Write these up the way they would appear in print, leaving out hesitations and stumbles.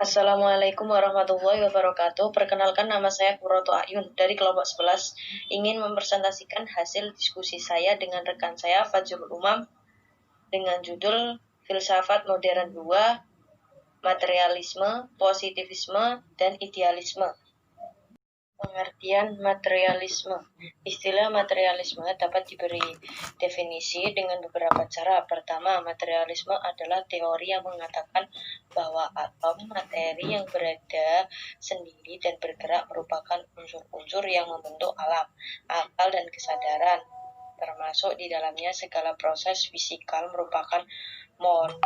Assalamualaikum warahmatullahi wabarakatuh. Perkenalkan, nama saya Puroto Ayun dari kelompok 11. Ingin mempresentasikan hasil diskusi saya dengan rekan saya Fajrul Umam dengan judul Filsafat Modern 2, Materialisme, Positivisme, dan Idealisme. Pengertian materialisme. Istilah materialisme dapat diberi definisi dengan beberapa cara. Pertama, materialisme adalah teori yang mengatakan bahwa atom materi yang berada sendiri dan bergerak merupakan unsur-unsur yang membentuk alam, akal, dan kesadaran. Termasuk di dalamnya segala proses fisikal merupakan mode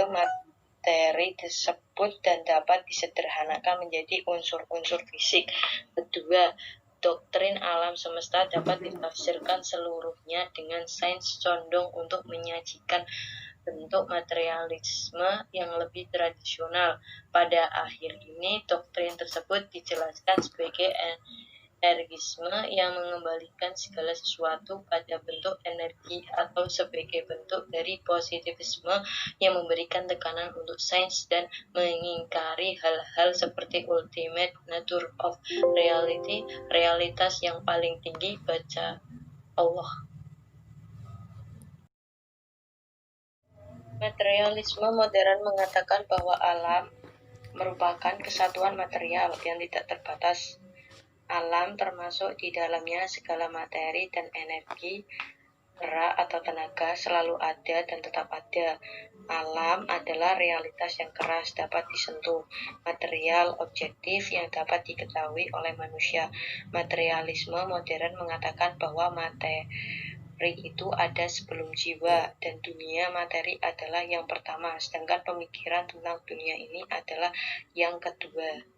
materi tersebut dan dapat disederhanakan menjadi unsur-unsur fisik. Kedua, doktrin alam semesta dapat ditafsirkan seluruhnya dengan sains condong untuk menyajikan bentuk materialisme yang lebih tradisional. Pada akhir ini, doktrin tersebut dijelaskan sebagai energisme yang mengembalikan segala sesuatu pada bentuk energi, atau sebagai bentuk dari positivisme yang memberikan tekanan untuk sains dan mengingkari hal-hal seperti ultimate nature of reality, realitas yang paling tinggi, baca Allah. Materialisme modern mengatakan bahwa alam merupakan kesatuan material yang tidak terbatas. Alam termasuk di dalamnya segala materi dan energi, gerak atau tenaga selalu ada dan tetap ada. Alam adalah realitas yang keras, dapat disentuh, material, objektif yang dapat diketahui oleh manusia. Materialisme modern mengatakan bahwa materi itu ada sebelum jiwa, dan dunia materi adalah yang pertama, sedangkan pemikiran tentang dunia ini adalah yang kedua.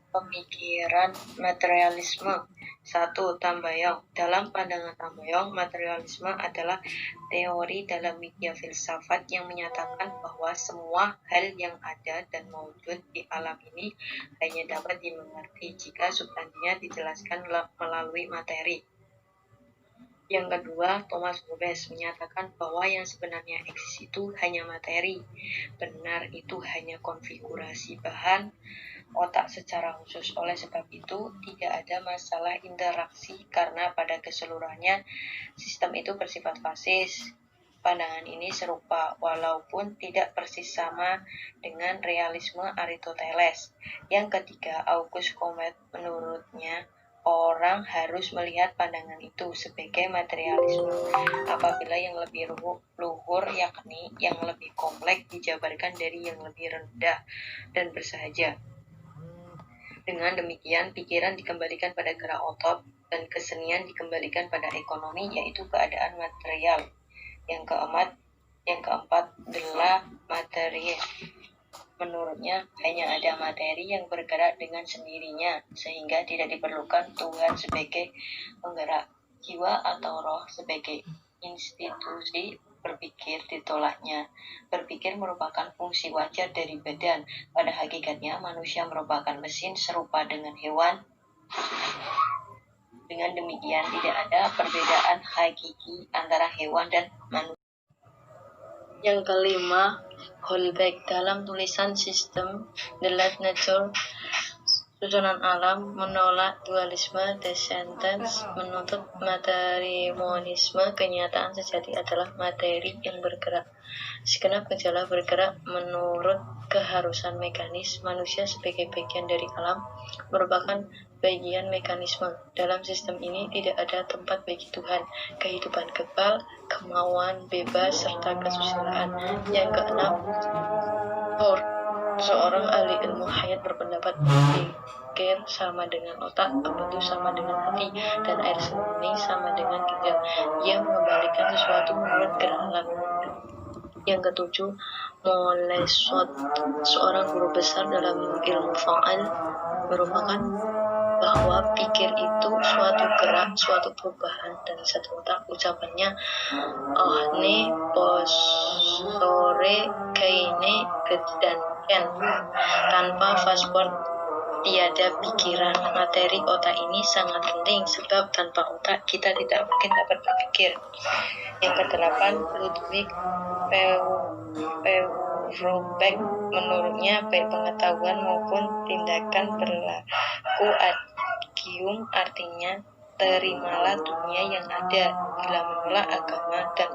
Pemikiran materialisme. 1. Tambayong. Dalam pandangan Tambayong, materialisme adalah teori dalam media filsafat yang menyatakan bahwa semua hal yang ada dan mewujud di alam ini hanya dapat dimengerti jika substansinya dijelaskan melalui materi. Yang kedua, Thomas Hobbes menyatakan bahwa yang sebenarnya eksis itu hanya materi. Benar itu hanya konfigurasi bahan otak secara khusus. Oleh sebab itu, tidak ada masalah interaksi karena pada keseluruhannya sistem itu bersifat fasis. Pandangan ini serupa walaupun tidak persis sama dengan realisme Aristoteles. Yang ketiga, Auguste Comte menurutnya orang harus melihat pandangan itu sebagai materialisme apabila yang lebih luhur, yakni yang lebih kompleks, dijabarkan dari yang lebih rendah dan bersahaja. Dengan demikian, pikiran dikembalikan pada gerak otot dan kesenian dikembalikan pada ekonomi, yaitu keadaan material. Yang keempat adalah materi. Menurutnya, hanya ada materi yang bergerak dengan sendirinya, sehingga tidak diperlukan Tuhan sebagai penggerak. Jiwa atau roh sebagai institusi berpikir ditolaknya. Berpikir merupakan fungsi wajar dari badan. Pada hakikatnya, manusia merupakan mesin serupa dengan hewan. Dengan demikian, tidak ada perbedaan hakiki antara hewan dan manusia. Yang kelima, Holbeck dalam tulisan System the Life Nature Susunan Alam menolak dualisme descendants, menuntut materialisme. Kenyataan sejati adalah materi yang bergerak. Segenap gejala bergerak menurut keharusan mekanis. Manusia sebagai bagian dari alam merupakan bagian mekanisme. Dalam sistem ini tidak ada tempat bagi Tuhan, kehidupan kekal, kemauan bebas, serta kesusilaan. Yang keenam, seorang ahli ilmu hayat berpendapat pikir sama dengan otak, apa itu sama dengan hati, dan air seni sama dengan ginjal. Ia mengembalikan sesuatu menurut gerak alam. Yang ketujuh, Moleschott, seorang guru besar dalam ilmu fa'al, merupakan bahwa pikir itu suatu gerak, suatu perubahan, dan satu otak. Ucapannya, ohne posore kaine dan ken, tanpa paspor tiada pikiran. Materi otak ini sangat penting sebab tanpa otak kita tidak mungkin dapat berpikir. Yang kedelapan, Ludwig Feuerbach, menurutnya baik pengetahuan maupun tindakan berlaku agium, artinya terimalah dunia yang ada. Bila menolak agama dan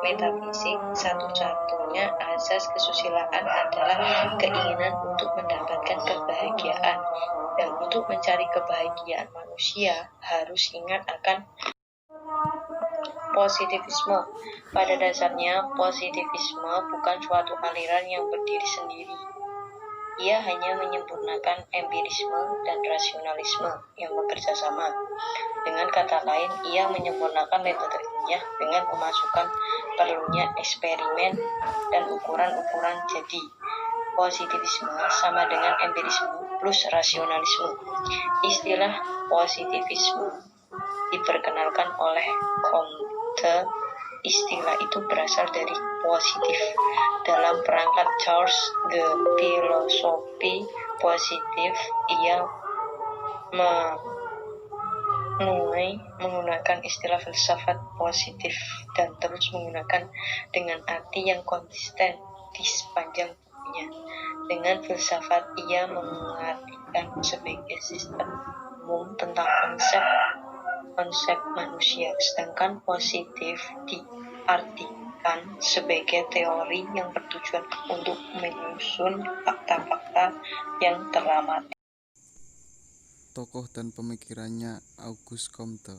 metafisik, satu-satunya asas kesusilaan adalah keinginan untuk mendapatkan kebahagiaan. Dan untuk mencari kebahagiaan manusia harus ingat akan positivisme. Pada dasarnya, positivisme bukan suatu aliran yang berdiri sendiri. Ia hanya menyempurnakan empirisme dan rasionalisme yang bekerja sama. Dengan kata lain, ia menyempurnakan metode ilmiah dengan memasukkan perlunya eksperimen dan ukuran-ukuran. Jadi, positivisme sama dengan empirisme plus rasionalisme. Istilah positivisme diperkenalkan oleh Comte. Istilah itu berasal dari positif. Dalam perangkat Charles de filosofi positif, ia mulai menggunakan istilah filsafat positif dan terus menggunakan dengan arti yang konsisten di sepanjang bukunya. Dengan filsafat, ia mengartikan sebagai sistem umum tentang konsep manusia, sedangkan positif diartikan sebagai teori yang bertujuan untuk menyusun fakta-fakta yang teramati. Tokoh dan pemikirannya Auguste Comte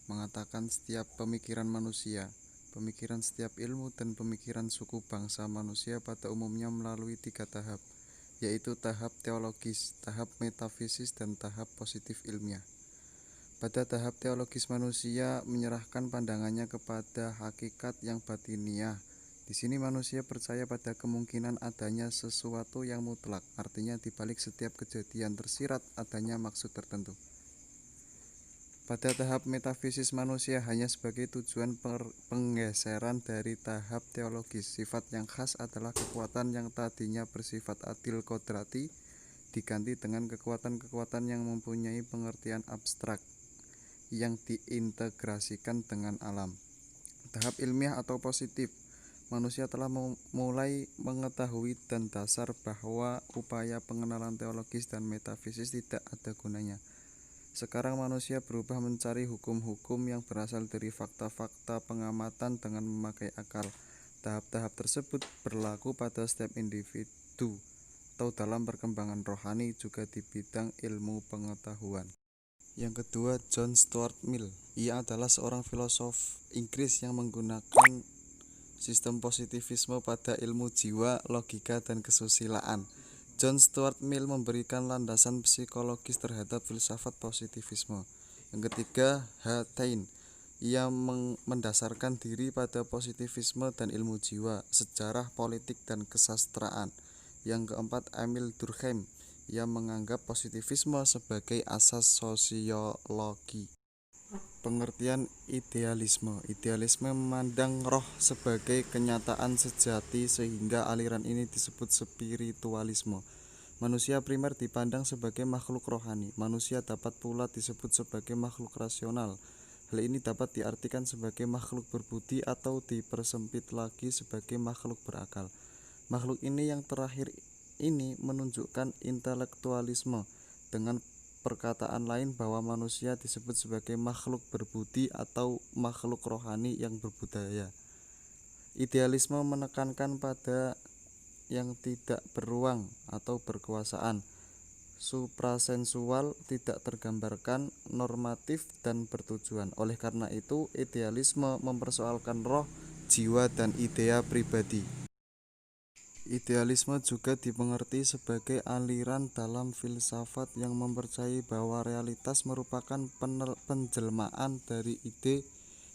mengatakan setiap pemikiran manusia, pemikiran setiap ilmu dan pemikiran suku bangsa manusia pada umumnya melalui 3 tahap, yaitu tahap teologis, tahap metafisis, dan tahap positif ilmiah. Pada tahap teologis manusia menyerahkan pandangannya kepada hakikat yang batiniah. Di sini manusia percaya pada kemungkinan adanya sesuatu yang mutlak, artinya di balik setiap kejadian tersirat adanya maksud tertentu. Pada tahap metafisis manusia hanya sebagai tujuan penggeseran dari tahap teologis. Sifat yang khas adalah kekuatan yang tadinya bersifat adil kodrati diganti dengan kekuatan-kekuatan yang mempunyai pengertian abstrak yang diintegrasikan dengan alam. Tahap ilmiah atau positif, manusia telah mulai mengetahui dan dasar bahwa upaya pengenalan teologis dan metafisis tidak ada gunanya. Sekarang manusia berubah mencari hukum-hukum yang berasal dari fakta-fakta pengamatan dengan memakai akal. Tahap-tahap tersebut berlaku pada setiap individu atau dalam perkembangan rohani, juga di bidang ilmu pengetahuan. Yang kedua, John Stuart Mill. Ia adalah seorang filosof Inggris yang menggunakan sistem positivisme pada ilmu jiwa, logika, dan kesusilaan. John Stuart Mill memberikan landasan psikologis terhadap filsafat positivisme. Yang ketiga, H. Taine. Ia mendasarkan diri pada positivisme dan ilmu jiwa, sejarah, politik, dan kesastraan. Yang keempat, Emil Durkheim. Ia menganggap positivisme sebagai asas sosiologi. Pengertian idealisme. Idealisme memandang roh sebagai kenyataan sejati sehingga aliran ini disebut spiritualisme. Manusia primer dipandang sebagai makhluk rohani. Manusia dapat pula disebut sebagai makhluk rasional. Hal ini dapat diartikan sebagai makhluk berbudi atau dipersempit lagi sebagai makhluk berakal. Makhluk ini yang terakhir ini menunjukkan intelektualisme. Dengan perkataan lain bahwa manusia disebut sebagai makhluk berbudi atau makhluk rohani yang berbudaya. Idealisme menekankan pada yang tidak beruang atau berkekuasaan, suprasensual, tidak tergambarkan, normatif, dan bertujuan. Oleh karena itu, idealisme mempersoalkan roh, jiwa, dan idea pribadi. Idealisme juga dimengerti sebagai aliran dalam filsafat yang mempercayai bahwa realitas merupakan penjelmaan dari ide,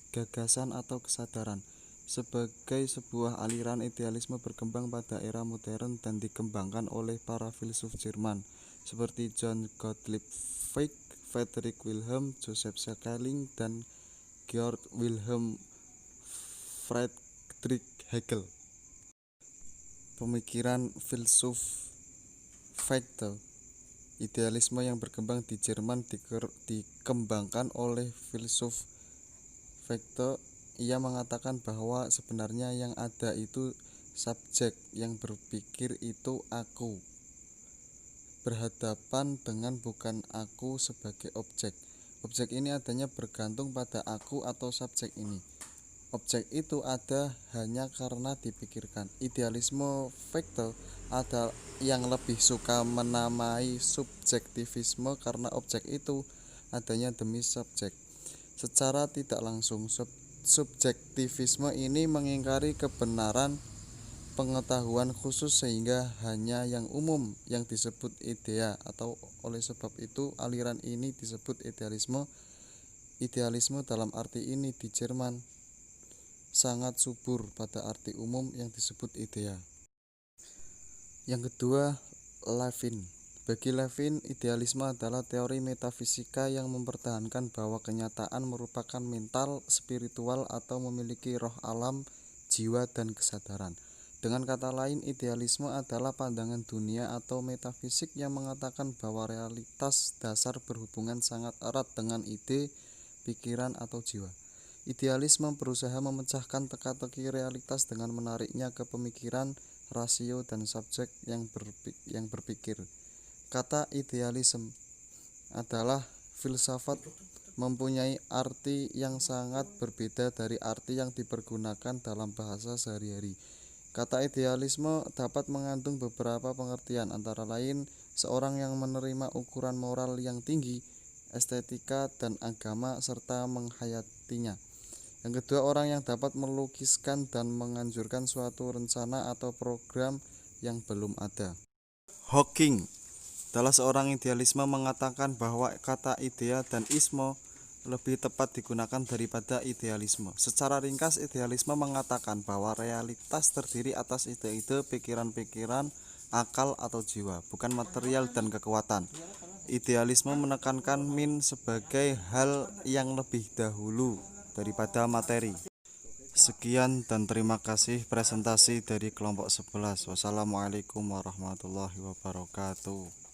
gagasan, atau kesadaran. Sebagai sebuah aliran, idealisme berkembang pada era modern dan dikembangkan oleh para filsuf Jerman seperti John Gottlieb Frege, Friedrich Wilhelm, Joseph Schelling, dan Georg Wilhelm Friedrich Hegel. Pemikiran filsuf Frege. Idealisme yang berkembang di Jerman dikembangkan oleh filsuf Fichte. Ia mengatakan bahwa sebenarnya yang ada itu subjek, yang berpikir itu aku, berhadapan dengan bukan aku sebagai objek. Objek ini adanya bergantung pada aku atau subjek ini. Objek itu ada hanya karena dipikirkan. Idealisme Fichte ada yang lebih suka menamai subjektivisme karena objek itu adanya demi subjek. Secara tidak langsung, subjektivisme ini mengingkari kebenaran pengetahuan khusus sehingga hanya yang umum yang disebut idea, atau oleh sebab itu aliran ini disebut idealisme. Idealisme dalam arti ini di Jerman sangat subur pada arti umum yang disebut idea. Yang kedua, Levin. Bagi Levin, idealisme adalah teori metafisika yang mempertahankan bahwa kenyataan merupakan mental, spiritual, atau memiliki roh alam, jiwa, dan kesadaran. Dengan kata lain, idealisme adalah pandangan dunia atau metafisik yang mengatakan bahwa realitas dasar berhubungan sangat erat dengan ide, pikiran, atau jiwa. Idealisme berusaha memecahkan teka-teki realitas dengan menariknya ke pemikiran, rasio, dan subjek yang berpikir. Kata idealisme adalah filsafat mempunyai arti yang sangat berbeda dari arti yang dipergunakan dalam bahasa sehari-hari. Kata idealisme dapat mengandung beberapa pengertian, antara lain seorang yang menerima ukuran moral yang tinggi, estetika, dan agama, serta menghayatinya. Yang kedua, orang yang dapat melukiskan dan menganjurkan suatu rencana atau program yang belum ada. Hawking adalah seorang idealisme mengatakan bahwa kata idea dan isme lebih tepat digunakan daripada idealisme. Secara ringkas, idealisme mengatakan bahwa realitas terdiri atas ide-ide, pikiran-pikiran, akal atau jiwa, bukan material dan kekuatan. Idealisme menekankan min sebagai hal yang lebih dahulu daripada materi. Sekian dan terima kasih presentasi dari kelompok 11. Wassalamualaikum warahmatullahi wabarakatuh.